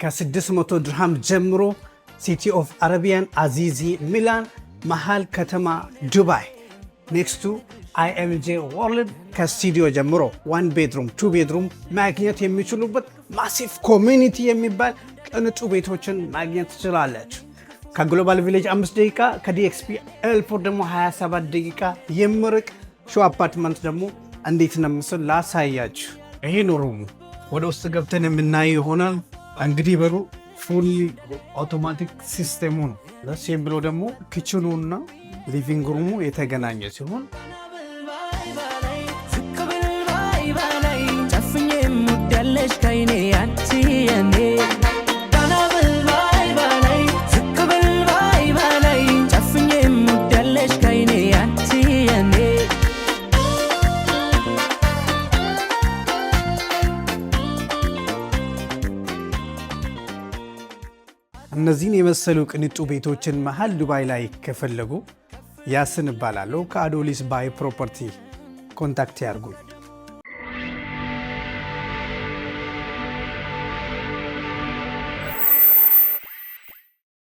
ከ600 ድርሃም ጀምሮ ሲቲ ኦፍ አረቢያን አዚዚ ሚላን መሃል ከተማ ዱባይ ኔክስት ቱ IMJ ወርልድ ከስቱዲዮ ጀምሮ 1 ቤድሩም 2 ቤድሩም ማግኘት የሚችሉበት ማሲቭ ኮሚኒቲ የሚባል ቅንጡ ቤቶችን ማግኘት ትችላላችሁ። ከግሎባል ቪሌጅ 5 ደቂቃ ከዲኤክስፒ ኤርፖርት ደግሞ 27 ደቂቃ የምርቅ ሾው አፓርትመንት ደግሞ እንዴት ነው ምስል ላሳያችሁ። ይሄ ሩሙ ወደ ውስጥ ገብተን የምናየው ይሆናል። እንግዲህ በሩ ፉል አውቶማቲክ ሲስተሙ ነው። ለሴም ብሎ ደግሞ ኪችኑና ሊቪንግ ሩሙ የተገናኘ ሲሆን እነዚህን የመሰሉ ቅንጡ ቤቶችን መሃል ዱባይ ላይ ከፈለጉ ያስን እባላለሁ ከአዶሊስ ባይ ፕሮፐርቲ ኮንታክት ያርጉ።